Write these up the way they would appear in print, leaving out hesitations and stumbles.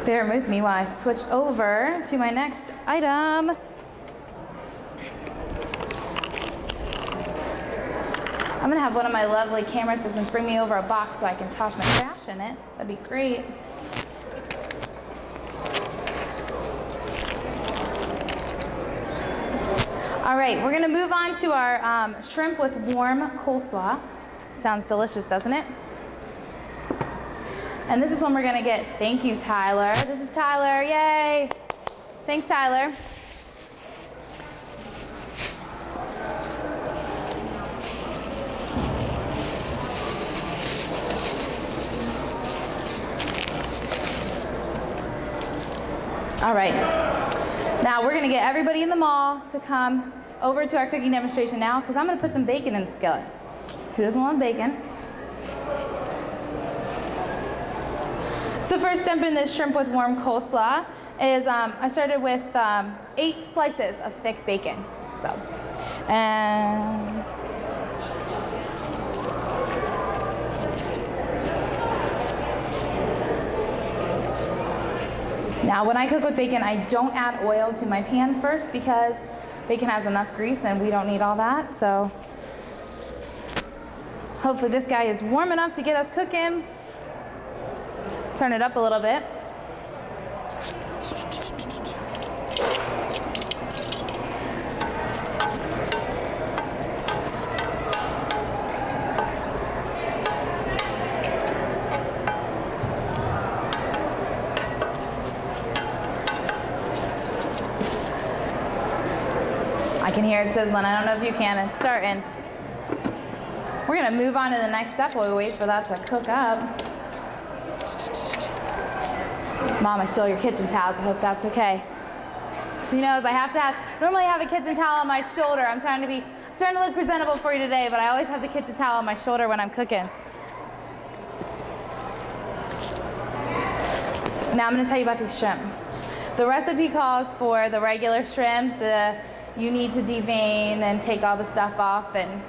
Bear with me while I switch over to my next item. I'm gonna have one of my lovely camera assistants bring me over a box so I can toss my trash in it. That'd be great. All right, we're gonna move on to our shrimp with warm coleslaw. Sounds delicious, doesn't it? And this is when we're gonna get, thank you, Tyler. This is Tyler, yay. Thanks, Tyler. All right, now we're gonna get everybody in the mall to come over to our cooking demonstration now because I'm gonna put some bacon in the skillet. Who doesn't love bacon? So first step in this shrimp with warm coleslaw is I started with 8 slices of thick bacon. So, and now when I cook with bacon, I don't add oil to my pan first because bacon has enough grease and we don't need all that. So hopefully this guy is warm enough to get us cooking. Turn it up a little bit. I can hear it sizzling. I don't know if you can. It's starting. We're gonna move on to the next step while we wait for that to cook up. Mom, I stole your kitchen towels. I hope that's okay. She knows I have to normally have a kitchen towel on my shoulder. I'm trying to look presentable for you today, but I always have the kitchen towel on my shoulder when I'm cooking. Now I'm gonna tell you about these shrimp. The recipe calls for the regular shrimp, you need to devein and take all the stuff off, and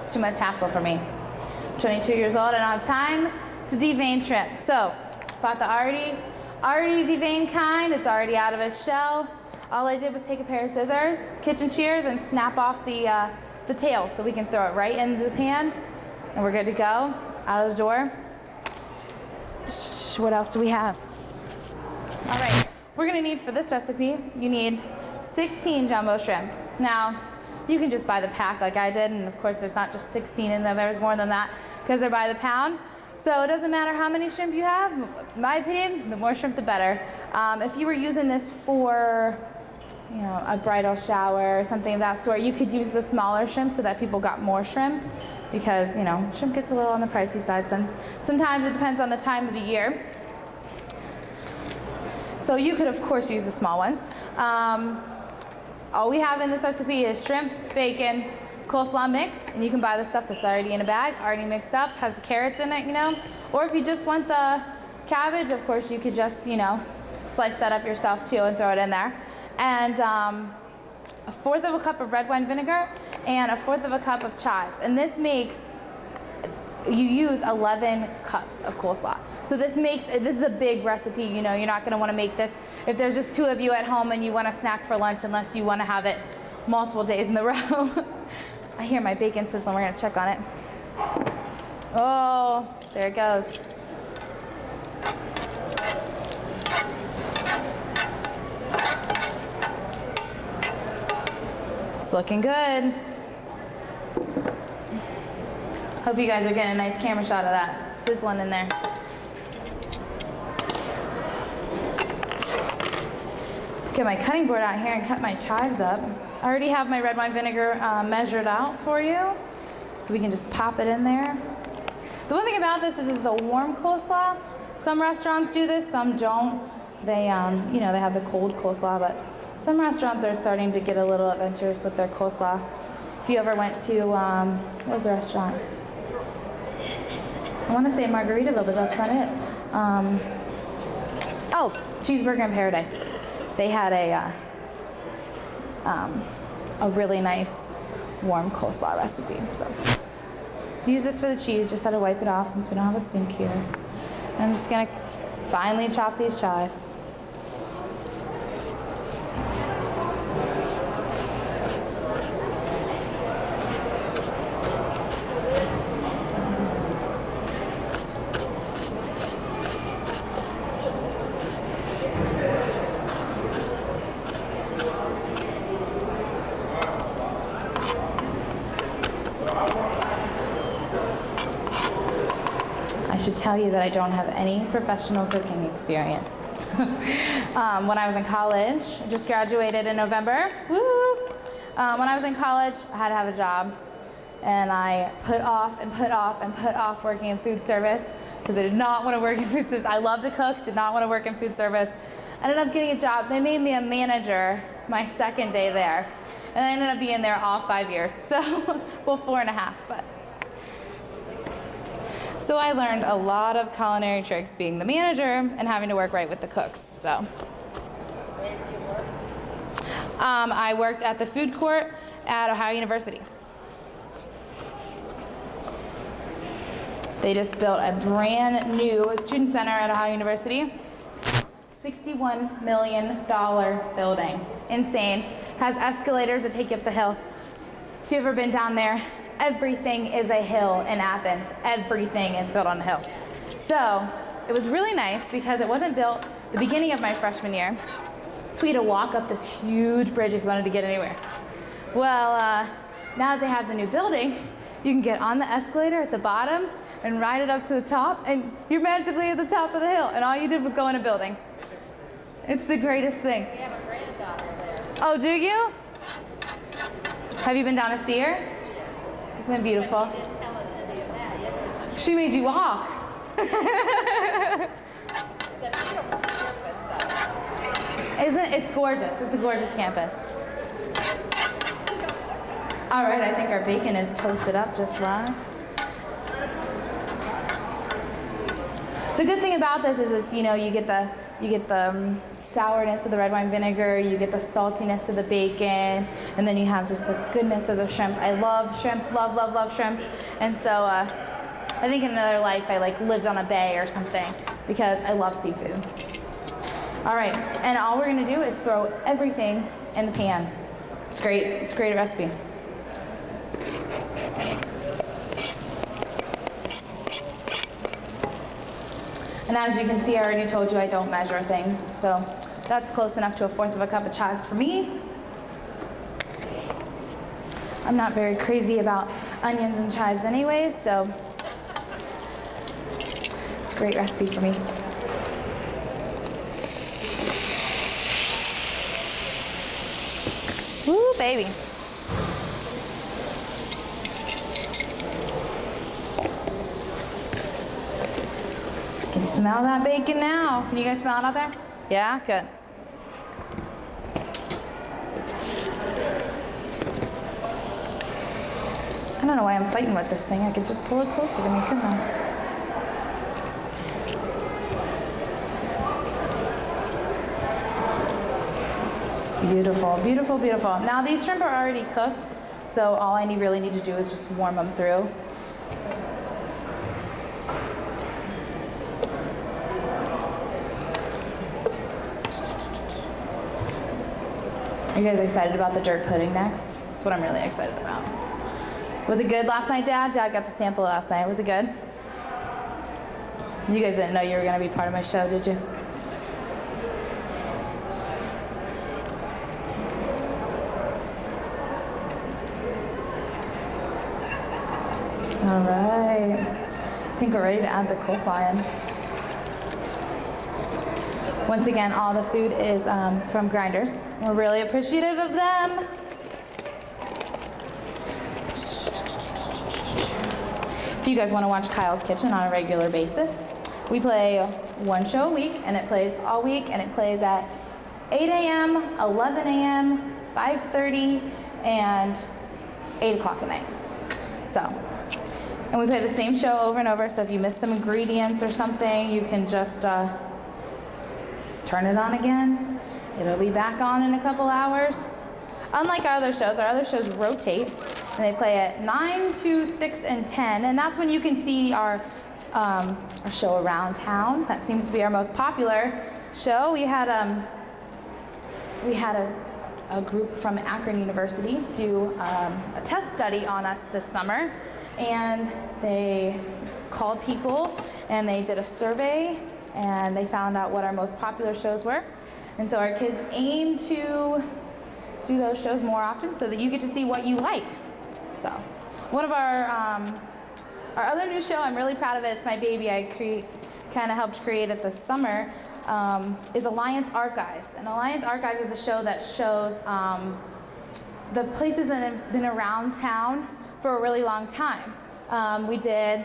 it's too much hassle for me. I'm 22 years old, I don't have time to devein shrimp. So, bought the already deveined kind. It's already out of its shell. All I did was take a pair of scissors, kitchen shears, and snap off the tails so we can throw it right into the pan, and we're good to go. Out of the door. What else do we have? All right, we're gonna need for this recipe, you need 16 jumbo shrimp. Now, you can just buy the pack like I did, and of course there's not just 16 in there, there's more than that because they're by the pound. So it doesn't matter how many shrimp you have. In my opinion, the more shrimp, the better. If you were using this for, you know, a bridal shower or something of that sort, you could use the smaller shrimp so that people got more shrimp because, you know, shrimp gets a little on the pricey side. Sometimes it depends on the time of the year. So you could, of course, use the small ones. All we have in this recipe is shrimp, bacon, coleslaw mix, and you can buy the stuff that's already in a bag, already mixed up, has the carrots in it, you know. Or if you just want the cabbage, of course, you could just, you know, slice that up yourself too and throw it in there. And 1/4 of a cup of red wine vinegar and 1/4 of a cup of chives. And this makes, you use 11 cups of coleslaw. So this is a big recipe, you know, you're not gonna wanna make this if there's just 2 of you at home and you want a snack for lunch unless you wanna have it multiple days in a row. I hear my bacon sizzling, we're gonna check on it. Oh, there it goes. It's looking good. Hope you guys are getting a nice camera shot of that sizzling in there. Get my cutting board out here and cut my chives up. I already have my red wine vinegar measured out for you, so we can just pop it in there. The one thing about this is it's a warm coleslaw. Some restaurants do this, some don't. They, you know, they have the cold coleslaw, but some restaurants are starting to get a little adventurous with their coleslaw. If you ever went to, what was the restaurant? I want to say Margaritaville, but that's not it. Oh, Cheeseburger in Paradise. They had a really nice warm coleslaw recipe. So use this for the cheese, just had to wipe it off since we don't have a sink here. And I'm just gonna finely chop these chives. I should tell you that I don't have any professional cooking experience. When I was in college, I just graduated in November. Woo! When I was in college, I had to have a job, and I put off and put off and put off working in food service because I did not want to work in food service. I love to cook, did not want to work in food service. I ended up getting a job. They made me a manager my second day there, and I ended up being there all 5 years. So, well, 4.5, but. So I learned a lot of culinary tricks being the manager and having to work right with the cooks, so. Where did you work? I worked at the food court at Ohio University. They just built a brand new student center at Ohio University. $61 million building. Insane. Has escalators that take you up the hill. If you've ever been down there, everything is a hill in Athens. Everything is built on a hill. So it was really nice because it wasn't built the beginning of my freshman year. So we had to walk up this huge bridge if you wanted to get anywhere. Well, now that they have the new building, you can get on the escalator at the bottom and ride it up to the top, and you're magically at the top of the hill, and all you did was go in a building. It's the greatest thing. We have a granddaughter there. Oh, do you? Have you been down to see her? Isn't it beautiful? But she didn't tell us any of that yet. She made you walk. It's a beautiful campus, though. It's gorgeous. It's a gorgeous campus. All right, I think our bacon is toasted up just right. The good thing about this is you know, you get the sourness of the red wine vinegar, you get the saltiness of the bacon, and then you have just the goodness of the shrimp. I love shrimp, love shrimp. And so I think in another life I lived on a bay or something because I love seafood. All right, and all we're gonna do is throw everything in the pan. It's great, it's a great recipe. And as you can see, I already told you I don't measure things, so that's close enough to 1/4 of a cup of chives for me. I'm not very crazy about onions and chives anyways, so it's a great recipe for me. Woo, baby. I can smell that bacon now. Can you guys smell it out there? Yeah, good. I don't know why I'm fighting with this thing. I could just pull it closer to me, couldn't I? Beautiful, beautiful, beautiful. Now these shrimp are already cooked, so all I really need to do is just warm them through. Are you guys excited about the dirt pudding next? That's what I'm really excited about. Was it good last night, Dad? Dad got to sample it last night. Was it good? You guys didn't know you were going to be part of my show, did you? All right. I think we're ready to add the coleslaw in. Once again, all the food is from Grinders. We're really appreciative of them. If you guys want to watch Kyle's Kitchen on a regular basis, we play one show a week, and it plays all week, and it plays at 8 a.m., 11 a.m., 5:30, and 8 o'clock at night. So, and we play the same show over and over, so if you miss some ingredients or something, you can just turn it on again. It'll be back on in a couple hours. Unlike our other shows rotate, and they play at 9, 2, 6, and 10, and that's when you can see our a show around town. That seems to be our most popular show. We had a group from Akron University do a test study on us this summer, and they called people and they did a survey and they found out what our most popular shows were. And so our kids aim to do those shows more often so that you get to see what you like. So one of our other new show, I'm really proud of it, it's my baby, I kind of helped create it this summer, is Alliance Archives. And Alliance Archives is a show that shows the places that have been around town for a really long time. We did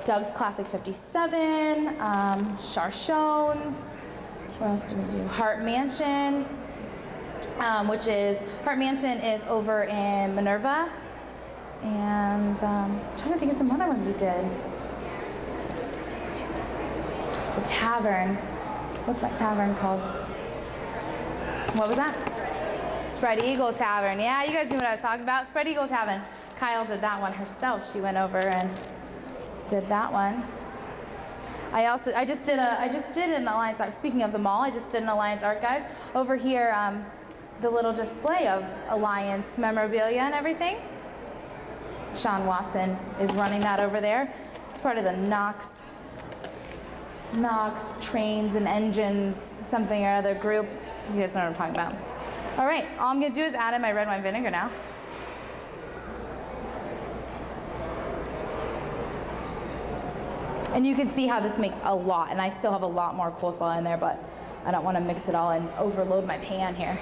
Doug's Classic 57, Charchones, what else did we do? Hart Mansion, Hart Mansion is over in Minerva. And I'm trying to think of some other ones we did. The Tavern. What's that tavern called? What was that? Spread Eagle Tavern. Yeah, you guys knew what I was talking about. Spread Eagle Tavern. Kyle did that one herself. She went over and did that one. I just did an Alliance Archives. Speaking of the mall, I just did an Alliance Archives. Over here, the little display of Alliance memorabilia and everything. Sean Watson is running that over there. It's part of the Knox Trains and Engines something or other group. You guys know what I'm talking about. All right, all I'm gonna do is add in my red wine vinegar now. And you can see how this makes a lot, and I still have a lot more coleslaw in there, but I don't want to mix it all and overload my pan here.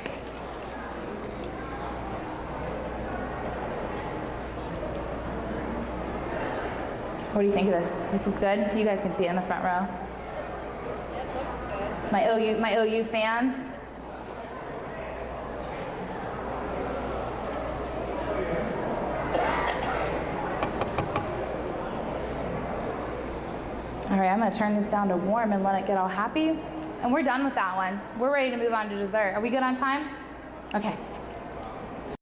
What do you think of this? Does this look good? You guys can see it in the front row. My OU fans. All right, I'm gonna turn this down to warm and let it get all happy. And we're done with that one. We're ready to move on to dessert. Are we good on time? Okay.